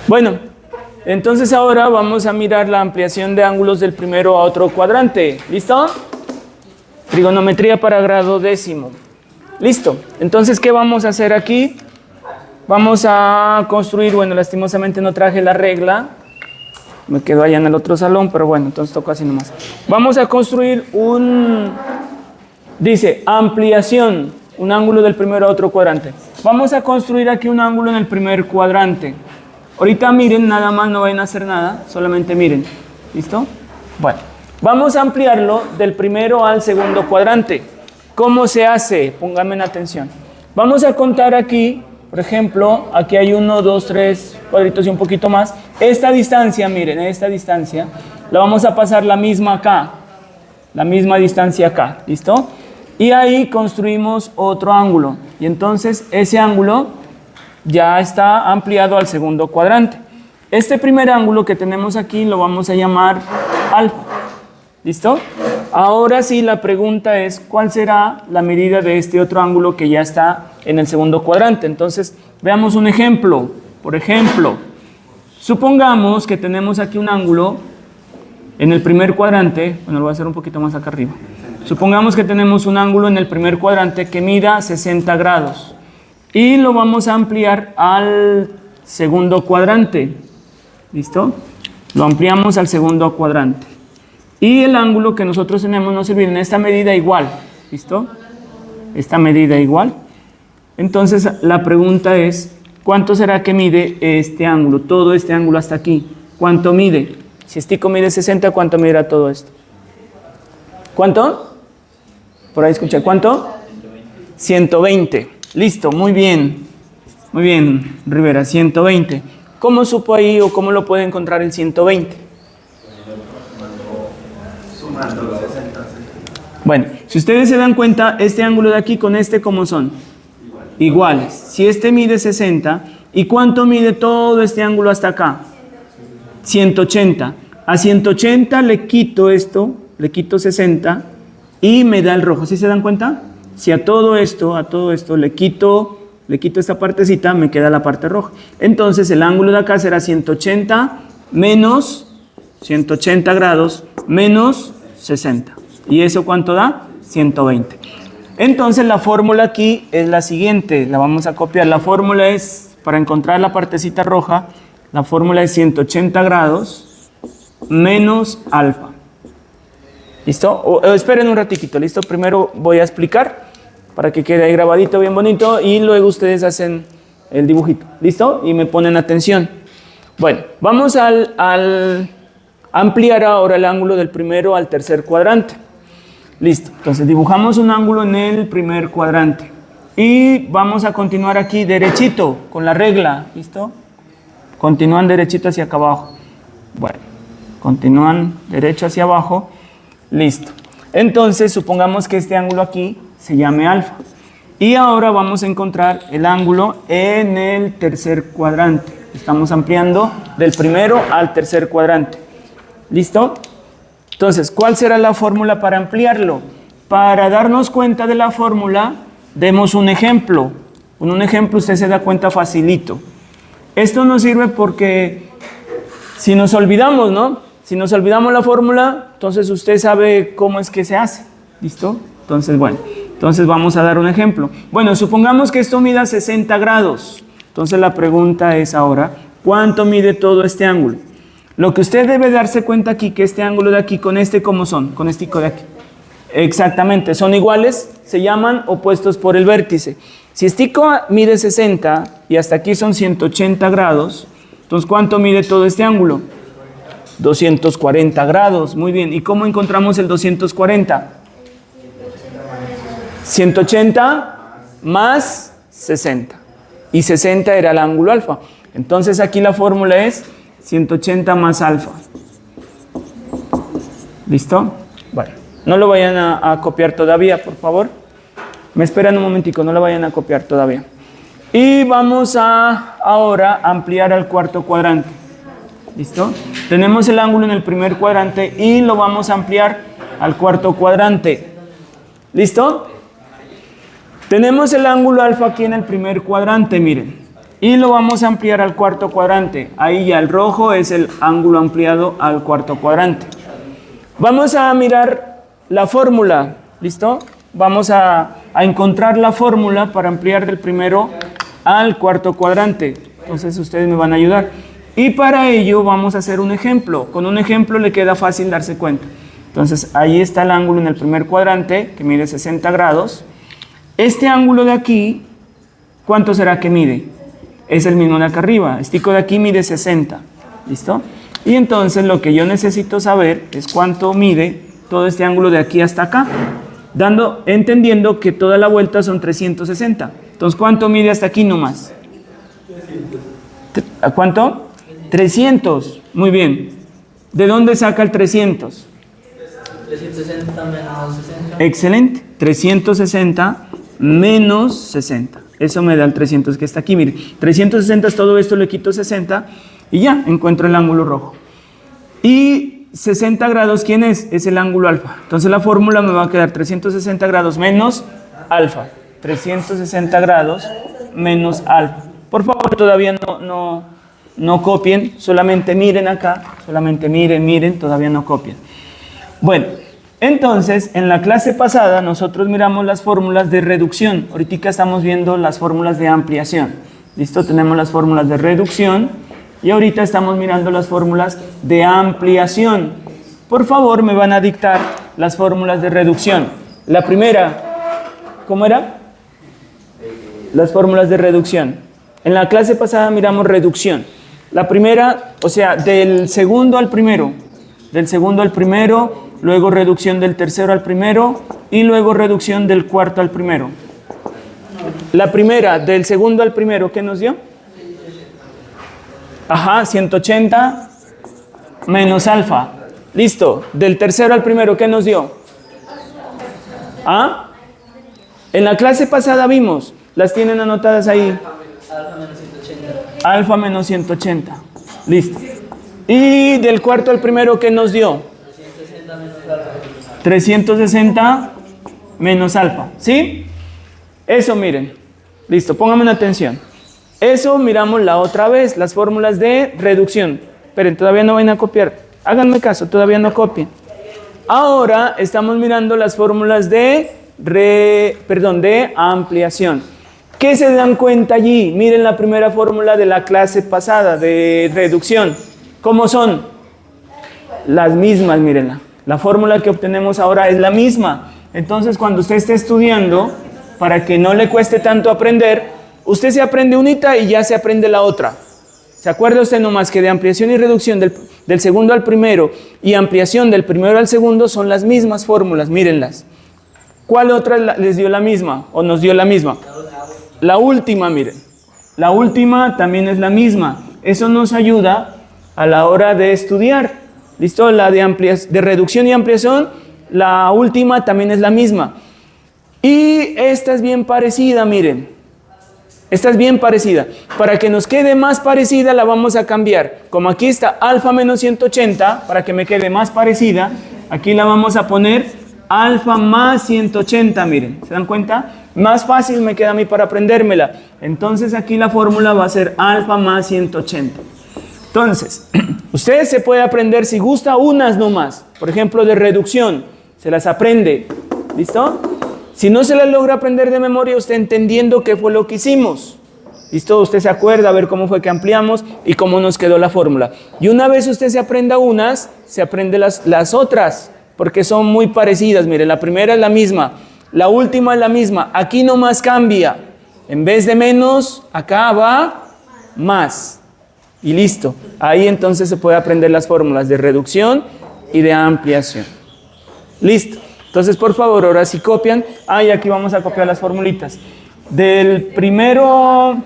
Bueno, entonces ahora vamos a mirar la ampliación de ángulos del primero a otro cuadrante. ¿Listo? Trigonometría para grado décimo. Listo. Entonces, ¿qué vamos a hacer aquí? Vamos a construir, bueno, lastimosamente no traje la regla. Me quedo allá en el otro salón, pero bueno, entonces toca así nomás. Vamos a construir dice, ampliación, un ángulo del primero a otro cuadrante. Vamos a construir aquí un ángulo en el primer cuadrante. Ahorita miren, nada más, no vayan a hacer nada, solamente miren. ¿Listo? Bueno, vamos a ampliarlo del primero al segundo cuadrante. ¿Cómo se hace? Pónganme en atención. Vamos a contar aquí, por ejemplo, aquí hay 1, 2, 3 cuadritos y un poquito más. Esta distancia, miren, esta distancia, la vamos a pasar la misma acá. La misma distancia acá, ¿listo? Y ahí construimos otro ángulo. Y entonces ese ángulo ya está ampliado al segundo cuadrante. Este primer ángulo que tenemos aquí lo vamos a llamar alfa. ¿Listo? Ahora sí, la pregunta es, ¿cuál será la medida de este otro ángulo que ya está en el segundo cuadrante? Entonces, veamos un ejemplo. Por ejemplo, supongamos que tenemos aquí un ángulo en el primer cuadrante. Bueno, lo voy a hacer un poquito más acá arriba. Supongamos que tenemos un ángulo en el primer cuadrante que mida 60 grados. Y lo vamos a ampliar al segundo cuadrante. ¿Listo? Lo ampliamos al segundo cuadrante. Y el ángulo que nosotros tenemos, no se olviden, esta medida igual. ¿Listo? Esta medida igual. Entonces, la pregunta es, ¿cuánto será que mide este ángulo? Todo este ángulo hasta aquí. ¿Cuánto mide? Si este mide 60, ¿cuánto medirá todo esto? ¿Cuánto? Por ahí escuché. ¿Cuánto? 120. Listo, muy bien. Muy bien, Rivera, 120. ¿Cómo supo ahí o cómo lo puede encontrar el 120? Sumando los 60. Bueno, si ustedes se dan cuenta, este ángulo de aquí con este, ¿cómo son? Iguales. Si este mide 60, ¿y cuánto mide todo este ángulo hasta acá? 180. A 180 le quito esto, le quito 60 y me da el rojo. ¿Sí se dan cuenta? Si a todo esto le quito esta partecita, me queda la parte roja. Entonces el ángulo de acá será 180 menos 180 grados menos 60. ¿Y eso cuánto da? 120. Entonces la fórmula aquí es la siguiente, la vamos a copiar. La fórmula es, para encontrar la partecita roja, la fórmula es 180 grados menos alfa. ¿Listo? Esperen un ratito, ¿listo? Primero voy a explicar para que quede ahí grabadito bien bonito y luego ustedes hacen el dibujito. ¿Listo? Y me ponen atención. Bueno, vamos al ampliar ahora el ángulo del primero al tercer cuadrante. Listo. Entonces dibujamos un ángulo en el primer cuadrante. Y vamos a continuar aquí derechito con la regla. ¿Listo? Continúan derechito hacia acá abajo. Bueno, continúan derecho hacia abajo. Listo. Entonces, supongamos que este ángulo aquí se llame alfa. Y ahora vamos a encontrar el ángulo en el tercer cuadrante. Estamos ampliando del primero al tercer cuadrante. ¿Listo? Entonces, ¿cuál será la fórmula para ampliarlo? Para darnos cuenta de la fórmula, demos un ejemplo. Con un ejemplo usted se da cuenta facilito. Esto nos sirve porque si nos olvidamos, ¿no? Si nos olvidamos la fórmula, entonces usted sabe cómo es que se hace. ¿Listo? Entonces, bueno, entonces vamos a dar un ejemplo. Bueno, supongamos que esto mida 60 grados. Entonces la pregunta es ahora, ¿cuánto mide todo este ángulo? Lo que usted debe darse cuenta aquí, que este ángulo de aquí con este, ¿cómo son? Con este de aquí. Exactamente, son iguales, se llaman opuestos por el vértice. Si este mide 60 y hasta aquí son 180 grados, entonces ¿cuánto mide todo este ángulo? 240 grados, muy bien. ¿Y cómo encontramos el 240? 180 más 60. Y 60 era el ángulo alfa. Entonces aquí la fórmula es 180 más alfa. ¿Listo? Bueno, no lo vayan a copiar todavía, por favor. Me esperan un momentico, no lo vayan a copiar todavía. Y vamos a ahora ampliar al cuarto cuadrante. ¿Listo? Tenemos el ángulo en el primer cuadrante y lo vamos a ampliar al cuarto cuadrante. ¿Listo? Tenemos el ángulo alfa aquí en el primer cuadrante, miren. y lo vamos a ampliar al cuarto cuadrante. Ahí ya el rojo es el ángulo ampliado al cuarto cuadrante. Vamos a mirar la fórmula, ¿listo? Vamos a encontrar la fórmula para ampliar del primero al cuarto cuadrante. Entonces ustedes me van a ayudar. Y para ello vamos a hacer un ejemplo. Con un ejemplo le queda fácil darse cuenta. Entonces ahí está el ángulo en el primer cuadrante que mide 60 grados. Este ángulo de aquí, ¿cuánto será que mide? Es el mismo de acá arriba. Este de aquí mide 60. ¿Listo? Y entonces lo que yo necesito saber es cuánto mide todo este ángulo de aquí hasta acá. Entendiendo que toda la vuelta son 360. Entonces, ¿cuánto mide hasta aquí nomás? ¿A cuánto? 300. Muy bien. ¿De dónde saca el 300? 360 menos 60. Excelente. 360 menos 60. Eso me da el 300 que está aquí. Mire, 360 es todo esto, le quito 60 y ya encuentro el ángulo rojo. Y 60 grados, ¿quién es? Es el ángulo alfa. Entonces la fórmula me va a quedar 360 grados menos alfa. 360 grados menos alfa. Por favor, todavía no copien, solamente miren acá, solamente miren, todavía no copien. Bueno, entonces en la clase pasada nosotros miramos las fórmulas de reducción. Ahorita estamos viendo las fórmulas de ampliación. ¿Listo? Tenemos las fórmulas de reducción y ahorita estamos mirando las fórmulas de ampliación. Por favor, me van a dictar las fórmulas de reducción. La primera, ¿cómo era? Las fórmulas de reducción. En la clase pasada miramos reducción. La primera, o sea, del segundo al primero, luego reducción del tercero al primero y luego reducción del cuarto al primero. La primera, del segundo al primero, ¿qué nos dio? Ajá, 180 menos alfa. Listo. Del tercero al primero, ¿qué nos dio? ¿Ah? En la clase pasada vimos, las tienen anotadas ahí. Alfa menos 180. Alfa menos 180. Listo. Y del cuarto al primero, ¿qué nos dio? 360 menos alfa. 360 menos alfa. ¿Sí? Eso miren. Listo, pónganme atención. Eso miramos la otra vez, las fórmulas de reducción. Esperen, todavía no van a copiar. Háganme caso, todavía no copien. Ahora estamos mirando las fórmulas de ampliación. ¿Qué se dan cuenta allí? Miren la primera fórmula de la clase pasada de reducción. ¿Cómo son? Las mismas, mírenla. La fórmula que obtenemos ahora es la misma. Entonces, cuando usted esté estudiando, para que no le cueste tanto aprender, usted se aprende unita y ya se aprende la otra. ¿Se acuerda usted nomás que de ampliación y reducción del segundo al primero y ampliación del primero al segundo son las mismas fórmulas? Mírenlas. ¿Cuál otra les dio la misma o nos dio la misma? La última, miren. La última también es la misma. Eso nos ayuda a la hora de estudiar. ¿Listo? La de reducción y ampliación, la última también es la misma. Y esta es bien parecida, miren. Esta es bien parecida. Para que nos quede más parecida la vamos a cambiar. Como aquí está alfa menos 180, para que me quede más parecida, aquí la vamos a poner alfa más 180, miren. ¿Se dan cuenta? Más fácil me queda a mí para aprendérmela. Entonces aquí la fórmula va a ser alfa más 180. Entonces, ustedes se puede aprender si gusta unas nomás. Por ejemplo, de reducción. Se las aprende. ¿Listo? Si no se las logra aprender de memoria, usted entendiendo qué fue lo que hicimos. ¿Listo? Usted se acuerda a ver cómo fue que ampliamos y cómo nos quedó la fórmula. Y una vez usted se aprenda unas, se aprende las otras. Porque son muy parecidas. Mire, la primera es la misma. La última es la misma. Aquí nomás cambia. En vez de menos, acá va más. Y listo. Ahí entonces se puede aprender las fórmulas de reducción y de ampliación. Listo. Entonces, por favor, ahora sí copian. Y aquí vamos a copiar las formulitas. Del primero,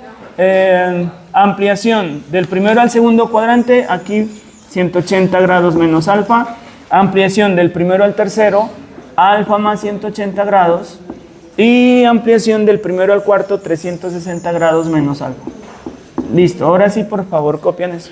ampliación. Del primero al segundo cuadrante, aquí 180 grados menos alfa. Ampliación del primero al tercero, alfa más 180 grados. Y ampliación del primero al cuarto, 360 grados menos alfa. Listo, ahora sí, por favor, copian eso.